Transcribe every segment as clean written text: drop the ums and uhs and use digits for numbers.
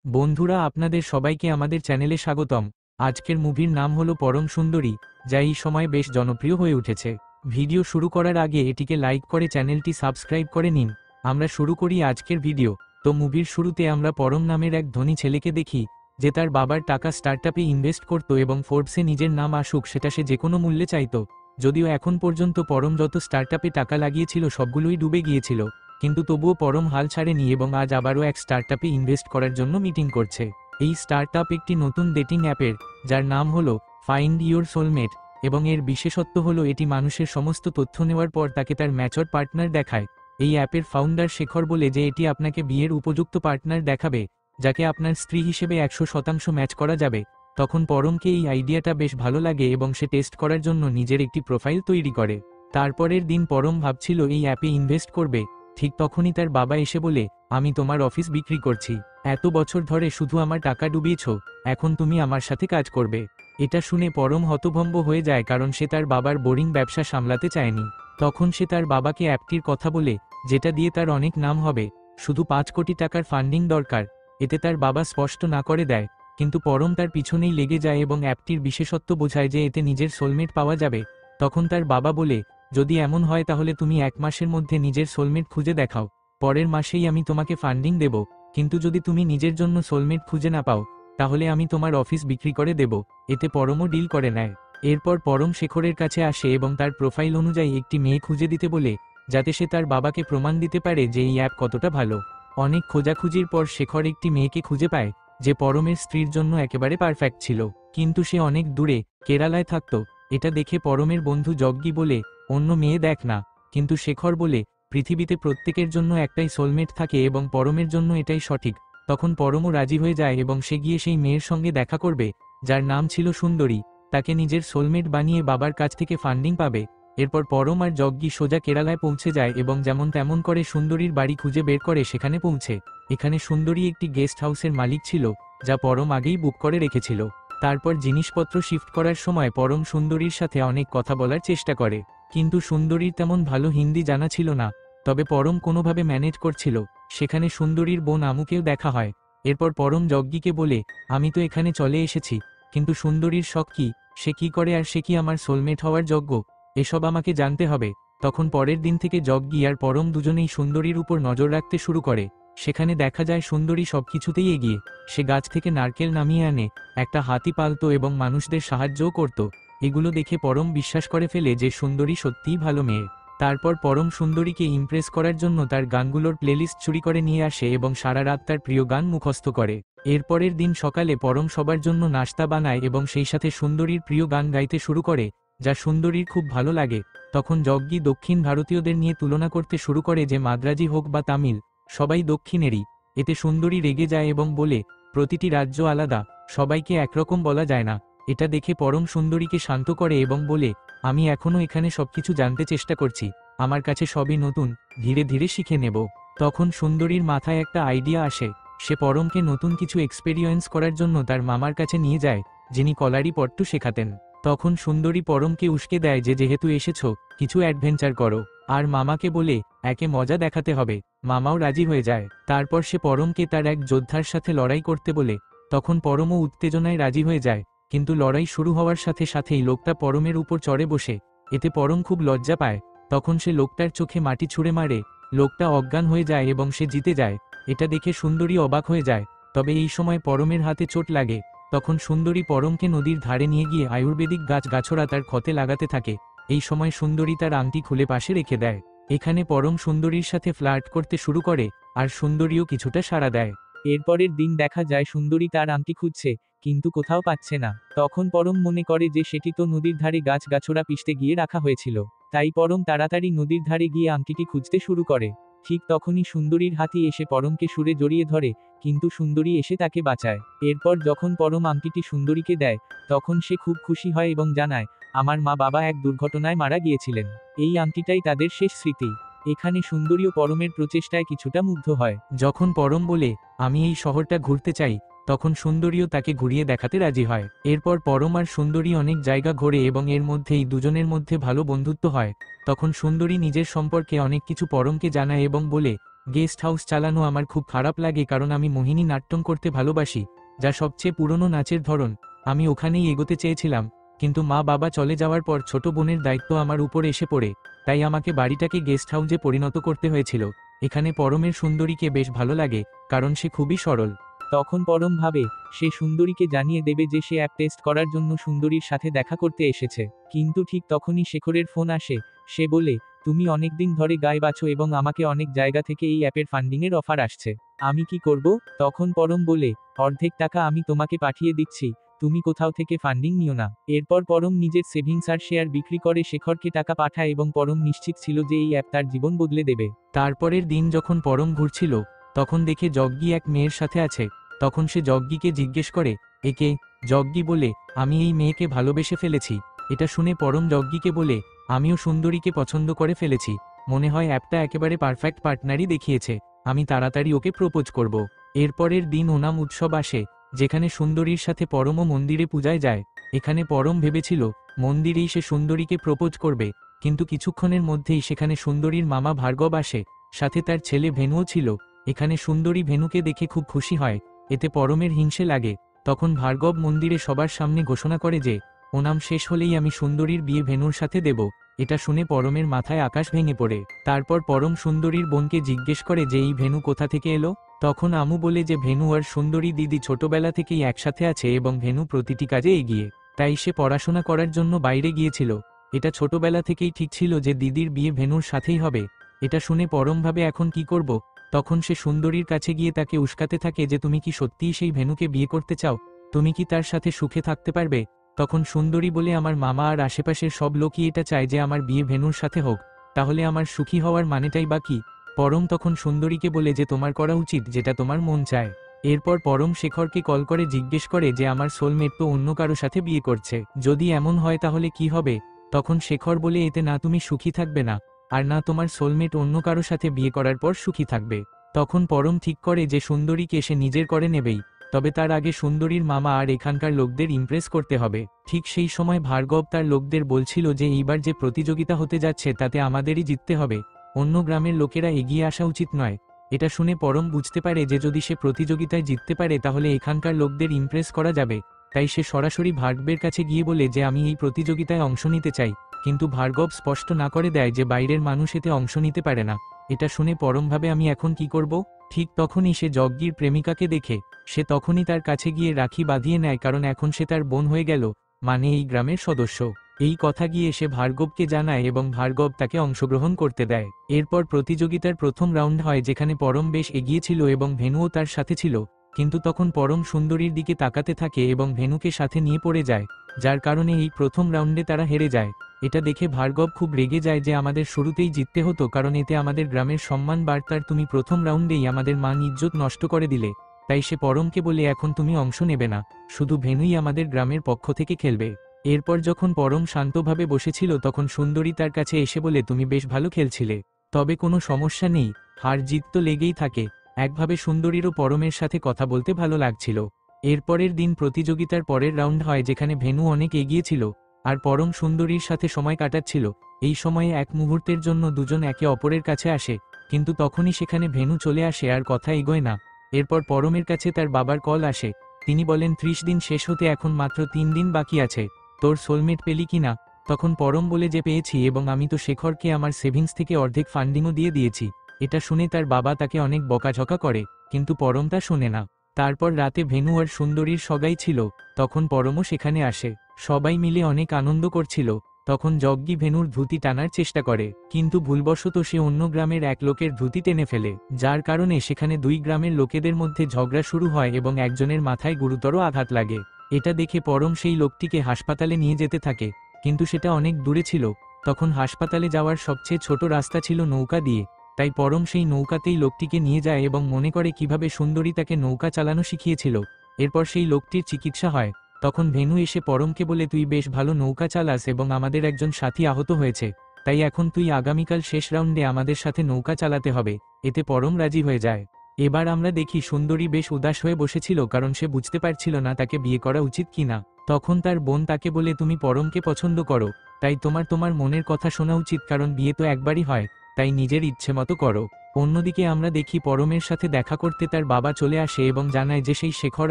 বন্ধুরা, আপনাদের সবাইকে আমাদের চ্যানেলে স্বাগতম। আজকের মুভির নাম হলো পরম সুন্দরী, যা এই সময় বেশ জনপ্রিয় হয়ে উঠেছে। ভিডিও শুরু করার আগে এটিকে লাইক করে চ্যানেলটি সাবস্ক্রাইব করে নিন। আমরা শুরু করি আজকের ভিডিও। তো মুভির শুরুতে আমরা পরম নামের এক ধনী ছেলেকে দেখি, যে তার বাবার টাকা স্টার্টআপে ইনভেস্ট করত এবং ফোর্বসে নিজের নাম আসুক সেটা সে যে কোনো মূল্যে চাইত। যদিও এখন পর্যন্ত পরম যত স্টার্টআপে টাকা লাগিয়েছিল সবগুলোই ডুবে গিয়েছিল, কিন্তু তবুও পরম হাল ছাড়েনি এবং আজ আবারও এক স্টার্টআপে ইনভেস্ট করার জন্য মিটিং করছে। এই স্টার্টআপ একটি নতুন ডেটিং অ্যাপের, যার নাম হলো ফাইন্ড ইউর সোলমেট, এবং এর বিশেষত্ব হলো এটি মানুষের সমস্ত তথ্য নেওয়ার পর তাকে তার ম্যাচর পার্টনার দেখায়। এই অ্যাপের ফাউন্ডার শেখর বলে যে এটি আপনাকে বিয়ের উপযুক্ত পার্টনার দেখাবে, যাকে আপনার স্ত্রী হিসেবে 100% ম্যাচ করা যাবে। তখন পরমকে এই আইডিয়াটা বেশ ভালো লাগে এবং সে টেস্ট করার জন্য নিজের একটি প্রোফাইল তৈরি করে। তারপরের দিন পরম ভাবছিল এই অ্যাপে ইনভেস্ট করবে, ঠিক তখনই তার বাবা এসে বলে, আমি তোমার অফিস বিক্রি করছি। এত বছর ধরে শুধু আমার টাকা ডুবিয়েছ, এখন তুমি আমার সাথে কাজ করবে। এটা শুনে পরম হতভম্ব হয়ে যায়, কারণ সে তার বাবার বোরিং ব্যবসা সামলাতে চায়নি। তখন সে তার বাবাকে অ্যাপটির কথা বলে, যেটা দিয়ে তার অনেক নাম হবে, শুধু 5 কোটি টাকার ফান্ডিং দরকার। এতে তার বাবা স্পষ্ট না করে দেয়, কিন্তু পরম তার পিছনেই লেগে যায় এবং অ্যাপটির বিশেষত্ব বোঝায় যে এতে নিজের সোলমেট পাওয়া যাবে। তখন তার বাবা বলে, যদি এমন হয় তাহলে তুমি 1 মাসের মধ্যে নিজের সোলমেট খুঁজে দেখাও, পরের মাসেই আমি তোমাকে ফান্ডিং দেব। কিন্তু যদি তুমি নিজের জন্য সোলমেট খুঁজে না পাও, তাহলে আমি তোমার অফিস বিক্রি করে দেব। এতে পরমও ডিল করে নেয়। এরপর পরম শেখরের কাছে আসে এবং তার প্রোফাইল অনুযায়ী একটি মেয়ে খুঁজে দিতে বলে, যাতে সে তার বাবাকে প্রমাণ দিতে পারে যে এই অ্যাপ কতটা ভালো। অনেক খোঁজাখুঁজির পর শেখর একটি মেয়েকে খুঁজে পায়, যে পরমের স্ত্রীর জন্য একেবারে পারফেক্ট ছিল, কিন্তু সে অনেক দূরে কেরালায় থাকত। এটা দেখে পরমের বন্ধু যজ্ঞি বলে, অন্য মেয়ে দেখ না। কিন্তু শেখর বলে, পৃথিবীতে প্রত্যেকের জন্য একটাই সোলমেট থাকে এবং পরমের জন্য এটাই সঠিক। তখন পরমও রাজি হয়ে যায় এবং সে গিয়ে সেই মেয়ের সঙ্গে দেখা করবে, যার নাম ছিল সুন্দরী। তাকে নিজের সোলমেট বানিয়ে বাবার কাছ থেকে ফান্ডিং পাবে। এরপর পরম আর যজ্ঞি সোজা কেরালায় পৌঁছে যায় এবং যেমন তেমন করে সুন্দরীর বাড়ি খুঁজে বের করে সেখানে পৌঁছে। এখানে সুন্দরী একটি গেস্ট হাউসের মালিক ছিল, যা পরম আগেই বুক করে রেখেছিল। তারপর জিনিসপত্র শিফট করার সময় পরম সুন্দরীর সাথে অনেক কথা বলার চেষ্টা করে, কিন্তু সুন্দরীর তেমন ভালো হিন্দি জানা ছিল না। তবে পরম কোনোভাবে ম্যানেজ করছিল। সেখানে সুন্দরীর বোন আমুকেও দেখা হয়। এরপর পরম যজ্ঞিকে বলে, আমি তো এখানে চলে এসেছি, কিন্তু সুন্দরীর শখ কি, সে কি করে আর সে কি আমার সোলমেট হওয়ার যোগ্য, এসব আমাকে জানতে হবে। তখন পরের দিন থেকে যজ্ঞি আর পরম দুজনেই সুন্দরীর উপর নজর রাখতে শুরু করে। সেখানে দেখা যায় সুন্দরী সবকিছুতেই এগিয়ে। সে গাছ থেকে নারকেল নামিয়ে আনে, একটা হাতি পালত এবং মানুষদের সাহায্যও করত। এগুলো দেখে পরম বিশ্বাস করে ফেলে যে সুন্দরী সত্যিই ভালো মেয়ে। তারপর পরম সুন্দরীকে ইমপ্রেস করার জন্য তার গানগুলোর প্লেলিস্ট চুরি করে নিয়ে আসে এবং সারা রাত তার প্রিয় গান মুখস্থ করে। এরপরের দিন সকালে পরম সবার জন্য নাস্তা বানায় এবং সেই সাথে সুন্দরীর প্রিয় গান গাইতে শুরু করে, যা সুন্দরীর খুব ভালো লাগে। তখন যজ্ঞি দক্ষিণ ভারতীয়দের নিয়ে তুলনা করতে শুরু করে যে মাদ্রাজি হোক বা তামিল, সবাই দক্ষিণেরই। এতে সুন্দরী রেগে যায় এবং বলে, প্রতিটি রাজ্য আলাদা, সবাইকে একরকম বলা যায় না। এটা দেখে পরম সুন্দরীকে শান্ত করে এবং বলে, আমি এখনও এখানে সবকিছু জানতে চেষ্টা করছি, আমার কাছে সবই নতুন, ধীরে ধীরে শিখে নেব। তখন সুন্দরীর মাথায় একটা আইডিয়া আসে। সে পরমকে নতুন কিছু এক্সপেরিয়েন্স করার জন্য তার মামার কাছে নিয়ে যায়, যিনি কলারি পট্টু শেখাতেন। তখন সুন্দরী পরমকে উস্কে দেয় যে যেহেতু এসেছো, কিছু অ্যাডভেঞ্চার করো। আর মামাকে বলে, একে মজা দেখাতে হবে। মামাও রাজি হয়ে যায়। তারপর সে পরমকে তার এক যোদ্ধার সাথে লড়াই করতে বলে। তখন পরমও উত্তেজনায় রাজি হয়ে যায়, কিন্তু লড়াই শুরু হওয়ার সাথে সাথেই লোকটা পরমের উপর চড়ে বসে। এতে পরম খুব লজ্জা পায়। তখন সে লোকটার চোখে মাটি ছুঁড়ে মারে, লোকটা অজ্ঞান হয়ে যায় এবং সে জিতে যায়। এটা দেখে সুন্দরী অবাক হয়ে যায়। তবে এই সময় পরমের হাতে চোট লাগে। তখন সুন্দরী পরমকে নদীর ধারে নিয়ে গিয়ে আয়ুর্বেদিক গাছগাছড়া তার ক্ষতে লাগাতে থাকে। এই সময় সুন্দরী তার আংটি খুলে পাশে রেখে দেয়। এখানে পরম সুন্দরীর সাথে ফ্লার্ট করতে শুরু করে, আর সুন্দরীও কিছুটা সাড়া দেয়। এরপরের দিন দেখা যায় সুন্দরী তার আংটি খুঁজছে, কিন্তু কোথাও পাচ্ছে না। তখন পরম মনে করে যে সেটি তো নদীর ধারে গাছগাছড়া পিষতে গিয়ে রাখা হয়েছিল। তাই পরম তাড়াতাড়ি নদীর ধারে গিয়ে আংটিটি খুঁজতে শুরু করে। ঠিক তখনই সুন্দরীর হাতি এসে পরমকে সুরে জড়িয়ে ধরে, কিন্তু সুন্দরী এসে তাকে বাঁচায়। এরপর যখন পরম আংটিটি সুন্দরীকে দেয়, তখন সে খুব খুশি হয় এবং জানায়, আমার মা বাবা এক দুর্ঘটনায় মারা গিয়েছিলেন, এই আংটিটাই তাদের শেষ স্মৃতি। এখানে সুন্দরী ও পরমের প্রচেষ্টায় কিছুটা মুগ্ধ হয়। যখন পরম বলে, আমি এই শহরটা ঘুরতে চাই, তখন সুন্দরীও তাকে ঘুরিয়ে দেখাতে রাজি হয়। এরপর পরম আর সুন্দরী অনেক জায়গা ঘোরে এবং এর মধ্যেই দুজনের মধ্যে ভালো বন্ধুত্ব হয়। তখন সুন্দরী নিজের সম্পর্কে অনেক কিছু পরমকে জানায় এবং বলে, গেস্ট হাউস চালানো আমার খুব খারাপ লাগে কারণ আমি মোহিনী নাট্যম করতে ভালোবাসি, যা সবচেয়ে পুরনো নাচের ধরন। আমি ওখানেই এগোতে চেয়েছিলাম, কিন্তু মা বাবা চলে যাওয়ার পর ছোট বোনের দায়িত্ব আমার উপর এসে পড়ে, তাই আমাকে বাড়িটাকে গেস্ট হাউসে পরিণত করতে হয়েছিল। এখানে পরমের সুন্দরীকে বেশ ভালো লাগে, কারণ সে খুবই সরল। তখন পরম ভাবে সে সুন্দরীকে জানিয়ে দেবে যে সে অ্যাপ টেস্ট করার জন্য সুন্দরীর সাথে দেখা করতে এসেছে। কিন্তু ঠিক তখনই শেখরের ফোন আসে। সে বলে, তুমি অনেকদিন ধরে গায়ে বাছো এবং আমাকে অনেক জায়গা থেকে এই অ্যাপের ফান্ডিংয়ের অফার আসছে। আমি কি করব? তখন পরম বলে, অর্ধেক টাকা আমি তোমাকে পাঠিয়ে দিচ্ছি, তুমি কোথাও থেকে ফান্ডিং নিও না। এরপর পরম নিজের সেভিংস আর শেয়ার বিক্রি করে শেখরকে টাকা পাঠায় এবং পরম নিশ্চিত ছিল যে এই অ্যাপ তার জীবন বদলে দেবে। তারপরের দিন যখন পরম ঘুরছিল, তখন দেখে যজ্ঞি এক মেয়ের সাথে আছে। তখন সে যজ্ঞিকে জিজ্ঞেস করে, একে? যজ্ঞি বলে, আমি এই মেয়েকে ভালোবেসে ফেলেছি। এটা শুনে পরম যজ্ঞিকে বলে, আমিও সুন্দরীকে পছন্দ করে ফেলেছি। মনে হয় অ্যাপটা একেবারে পারফেক্ট পার্টনারই দেখিয়েছে। আমি তাড়াতাড়ি ওকে প্রপোজ করব। এরপরের দিন ওনাম উৎসব আসে, যেখানে সুন্দরীর সাথে পরমও মন্দিরে পূজায় যায়। এখানে পরম ভেবেছিল মন্দিরেই সে সুন্দরীকে প্রপোজ করবে, কিন্তু কিছুক্ষণের মধ্যেই সেখানে সুন্দরীর মামা ভার্গব আসে, সাথে তার ছেলে ভেনুও ছিল। এখানে সুন্দরী ভেনুকে দেখে খুব খুশি হয়, এতে পরমের হিংসে লাগে। তখন ভার্গব মন্দিরে সবার সামনে ঘোষণা করে যে ওনাম শেষ হলেই আমি সুন্দরীর বিয়ে ভেনুর সাথে দেব। এটা শুনে পরমের মাথায় আকাশ ভেঙে পড়ে। তারপর পরম সুন্দরীর বোনকে জিজ্ঞেস করে যে এই ভেনু কোথা থেকে এলো। তখন আমু বলে যে ভেনু আর সুন্দরী দিদি ছোটবেলা থেকেই একসাথে আছে এবং ভেনু প্রতিটি কাজে এগিয়ে, তাই সে পড়াশোনা করার জন্য বাইরে গিয়েছিল। এটা ছোটবেলা থেকেই ঠিক ছিল যে দিদির বিয়ে ভেনুর সাথেই হবে। এটা শুনে পরম ভাবে এখন কি করব। তখন সে সুন্দরীর কাছে গিয়ে তাকে উস্কাতে থাকে যে তুমি কি সত্যিই সেই ভেনুকে বিয়ে করতে চাও? তুমি কি তার সাথে সুখে থাকতে পারবে? তখন সুন্দরী বলে, আমার মামা আর আশেপাশের সব লোকই এটা চায় যে আমার বিয়ে ভেনুর সাথে হোক, তাহলে আমার সুখী হওয়ার মানেটাই বা কি? পরম তখন সুন্দরীকে বলে যে তোমার করা উচিত যেটা তোমার মন চায়। এরপর পরম শেখরকে কল করে জিজ্ঞেস করে যে আমার সোলমেট তো অন্য কারো সাথে বিয়ে করছে, যদি এমন হয় তাহলে কি হবে? তখন শেখর বলে, এতে না তুমি সুখী থাকবে না, আর না তোমার সোলমেট অন্য কারো সাথে বিয়ে করার পর সুখী থাকবে। তখন পরম ঠিক করে যে সুন্দরীকে সে নিজের করে নেবেই, তবে তার আগে সুন্দরীর মামা আর এখানকার লোকদের ইমপ্রেস করতে হবে। ঠিক সেই সময় ভার্গব তার লোকদের বলছিল যে এইবার যে প্রতিযোগিতা হতে যাচ্ছে তাতে আমাদেরই জিততে হবে, অন্য গ্রামের লোকেরা এগিয়ে আসা উচিত নয়। এটা শুনে পরম বুঝতে পারে যে যদি সে প্রতিযোগিতায় জিততে পারে তাহলে এখানকার লোকদের ইমপ্রেস করা যাবে, তাই সে সরাসরি ভার্গবের কাছে গিয়ে বলে যে আমি এই প্রতিযোগিতায় অংশ নিতে চাই। কিন্তু ভার্গব স্পষ্ট না করে দেয় যে বাইরের মানুষ এতে অংশ নিতে পারে না। এটা শুনে পরম ভাবে আমি এখন কি করব। ঠিক তখনই সে যজ্ঞির প্রেমিকাকে দেখে। সে তখনই তার কাছে গিয়ে রাখি বাঁধিয়ে নেয়, কারণ এখন সে তার বোন হয়ে গেল, মানে এই গ্রামের সদস্য। এই কথা গিয়ে সে ভার্গবকে জানায় এবং ভার্গব তাকে অংশগ্রহণ করতে দেয়। এরপর প্রতিযোগিতার প্রথম রাউন্ড হয়, যেখানে পরম বেশ এগিয়ে ছিল এবং ভেনুও তার সাথে ছিল। কিন্তু তখন পরম সুন্দরীর দিকে তাকাতে থাকে এবং ভেনুকে সাথে নিয়ে পড়ে যায়, যার কারণে এই প্রথম রাউন্ডে তারা হেরে যায়। এটা দেখে ভার্গব খুব রেগে যায় যে আমাদের শুরুতেই জিততে হতো, কারণ এতে আমাদের গ্রামের সম্মান বার্তার তুমি প্রথম রাউন্ডেই আমাদের মান ইজ্জত নষ্ট করে দিলে। তাই সে পরমকে বলে এখন তুমি অংশ নেবে না, শুধু ভেনুই আমাদের গ্রামের পক্ষ থেকে খেলবে। এরপর যখন পরম শান্তভাবে বসেছিল তখন সুন্দরী তার কাছে এসে বলে তুমি বেশ ভালো খেলছিলে, তবে কোনো সমস্যা নেই, হার জিত তো লেগেই থাকে। একভাবে সুন্দরীরও পরমের সাথে কথা বলতে ভালো লাগছিল। এরপরের দিন প্রতিযোগিতার পরের রাউন্ড হয়, যেখানে ভেনু অনেক এগিয়ে ছিল আর পরম সুন্দরীর সাথে সময় কাটাচ্ছিল। এই সময়ে এক মুহূর্তের জন্য দুজন একে অপরের কাছে আসে, কিন্তু তখনই সেখানে ভেনু চলে আসে আর কথা এগোয় না। এরপর পরমের কাছে তার বাবার কল আসে। তিনি বলেন 30 দিন শেষ হতে এখন মাত্র 3 দিন বাকি আছে, তোর সোলমেট পেলি কিনা? তখন পরম বলে যে পেয়েছি, এবং আমি তো শেখরকে আমার সেভিংস থেকে অর্ধেক ফান্ডিংও দিয়ে দিয়েছি। এটা শুনে তার বাবা তাকে অনেক বকাঝকা করে, কিন্তু পরম তা শোনে না। তারপর রাতে ভেনু আর সুন্দরীর সগাই ছিল, তখন পরমও সেখানে আসে। সবাই মিলে অনেক আনন্দ করছিল। তখন যজ্ঞি ভেনুর ধুতি টানার চেষ্টা করে, কিন্তু ভুলবশত সে অন্য গ্রামের এক লোকের ধুতি টেনে ফেলে, যার কারণে সেখানে দুই গ্রামের লোকেদের মধ্যে ঝগড়া শুরু হয় এবং একজনের মাথায় গুরুতর আঘাত লাগে। এটা দেখে পরম সেই লোকটিকে হাসপাতালে নিয়ে যেতে থাকে, কিন্তু সেটা অনেক দূরে ছিল। তখন হাসপাতালে যাওয়ার সবচেয়ে ছোট রাস্তা ছিল নৌকা দিয়ে, তাই পরম সেই নৌকাতেই লোকটিকে নিয়ে যায় এবং মনে করে কিভাবে সুন্দরী তাকে নৌকা চালানো শিখিয়েছিল। এরপর সেই লোকটির চিকিৎসা হয়। তখন ভেনু এসে পরমকে বলে তুই বেশ ভালো নৌকা চালাস এবং আমাদের একজন সাথী আহত হয়েছে, তাই এখন তুই আগামীকাল শেষ রাউন্ডে আমাদের সাথে নৌকা চালাতে হবে। এতে পরম রাজি হয়ে যায়। এবার আমরা দেখি সুন্দরী বেশ উদাস হয়ে বসেছিল, কারণ সে বুঝতে পারছিল না তাকে বিয়ে করা উচিত কিনা। তখন তার বোন তাকে বলে তুমি পরমকে পছন্দ করো, তাই তোমার মনের কথা শোনা উচিত, কারণ বিয়ে তো একবারই হয়, তাই নিজের ইচ্ছে মতো করো। অন্যদিকে আমরা দেখি পরমের সাথে দেখা করতে তার বাবা চলে আসে এবং জানায় যে সেই শেখর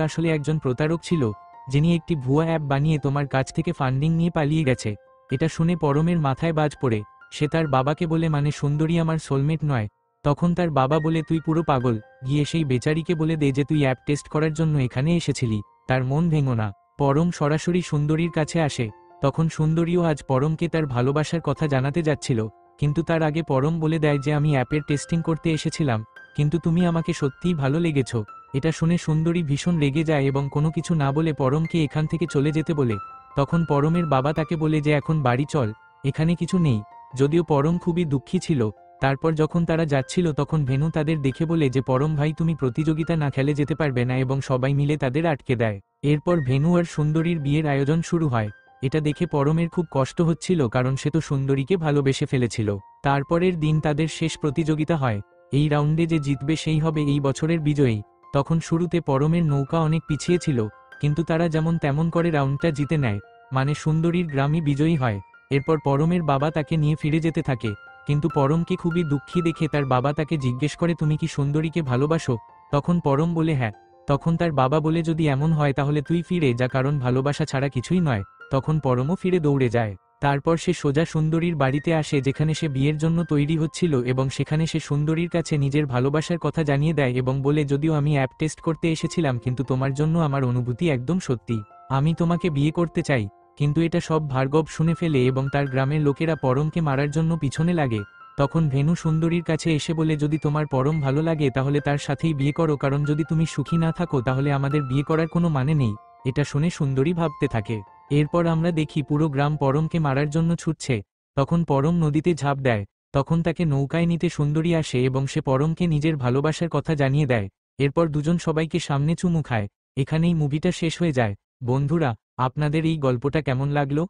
আসলে একজন প্রতারক ছিল, যিনি একটি ভুয়া অ্যাপ বানিয়ে তোমার কাছ থেকে ফান্ডিং নিয়ে পালিয়ে গেছে। এটা শুনে পরমের মাথায় বাজ পড়ে। সে তার বাবাকে বলে, মানে সুন্দরী আমার সোলমেট নয়। তখন তার বাবা বলে, তুই পুরো পাগল, গিয়ে সেই বেচারিকে বলে দে যে তুই অ্যাপ টেস্ট করার জন্য এখানে এসেছিলি। তার মন ভেঙো না। পরম সরাসরি সুন্দরীর কাছে আসে। তখন সুন্দরীও আজ পরমকে তার ভালোবাসার কথা জানাতে যাচ্ছিল, কিন্তু তার আগে পরম বলে দেয় যে আমি অ্যাপের টেস্টিং করতে এসেছিলাম, কিন্তু তুমি আমাকে সত্যিই ভালো লেগেছ। এটা শুনে সুন্দরী ভীষণ রেগে যায় এবং কোনো কিছু না বলে পরমকে এখান থেকে চলে যেতে বলে। তখন পরমের বাবা তাকে বলে যে এখন বাড়ি চল, এখানে কিছু নেই। যদিও পরম খুবই দুঃখী ছিল। তারপর যখন তারা যাচ্ছিল তখন ভেনু তাদের দেখে বলে যে পরম ভাই, তুমি প্রতিযোগিতা না খেলে যেতে পারবে না, এবং সবাই মিলে তাদের আটকে দেয়। এরপর ভেনু আর সুন্দরীর বিয়ের আয়োজন শুরু হয়। এটা দেখে পরমের খুব কষ্ট হচ্ছিল, কারণ সে তো সুন্দরীকে ভালোবেসে ফেলেছিল। তারপরের দিন তাদের শেষ প্রতিযোগিতা হয়। এই রাউন্ডে যে জিতবে সেই হবে এই বছরের বিজয়ী। তখন শুরুতে পরমের নৌকা অনেক পিছিয়ে ছিল, কিন্তু তারা যেমন তেমন করে রাউন্ডটা জিতে নেয়, মানে সুন্দরীর গ্রামই বিজয়ী হয়। এরপর পরমের বাবা তাকে নিয়ে ফিরে যেতে থাকে, কিন্তু পরমকে খুবই দুঃখী দেখে তার বাবা তাকে জিজ্ঞেস করে, তুমি কি সুন্দরীকে ভালোবাসো? তখন পরম বলে হ্যাঁ। তখন তার বাবা বলে, যদি এমন হয় তাহলে তুই ফিরে যা, কারণ ভালোবাসা ছাড়া কিছুই নয়। তখন পরমও ফিরে দৌড়ে যায়। তারপর সে সোজা সুন্দরীর বাড়িতে আসে, যেখানে সে বিয়ের জন্য তৈরি হচ্ছিল, এবং সেখানে সে সুন্দরীর কাছে নিজের ভালোবাসার কথা জানিয়ে দেয় এবং বলে, যদিও আমি অ্যাপ টেস্ট করতে এসেছিলাম, কিন্তু তোমার জন্য আমার অনুভূতি একদম সত্যি। আমি তোমাকে বিয়ে করতে চাই। কিন্তু এটা সব ভার্গব শুনে ফেলে এবং তার গ্রামের লোকেরা পরমকে মারার জন্য পিছনে লাগে। তখন ভেনু সুন্দরীর কাছে এসে বলে, যদি তোমার পরম ভালো লাগে তাহলে তার সাথেই বিয়ে করো, কারণ যদি তুমি সুখী না থাকো তাহলে আমাদের বিয়ে করার কোনো মানে নেই। এটা শুনে সুন্দরী ভাবতে থাকে। এরপর আমরা দেখি পুরো গ্রাম পরমকে মারার জন্য ছুটছে। তখন পরম নদীতে ঝাঁপ দেয়। তখন তাকে নৌকায় নিতে সুন্দরী আসে এবং সে পরমকে নিজের ভালোবাসার কথা জানিয়ে দেয়। এরপর দুজন সবাইকে সামনে চুমু খায়। এখানেই মুভিটা শেষ হয়ে যায়। বন্ধুরা, আপনাদের এই গল্পটা কেমন লাগলো?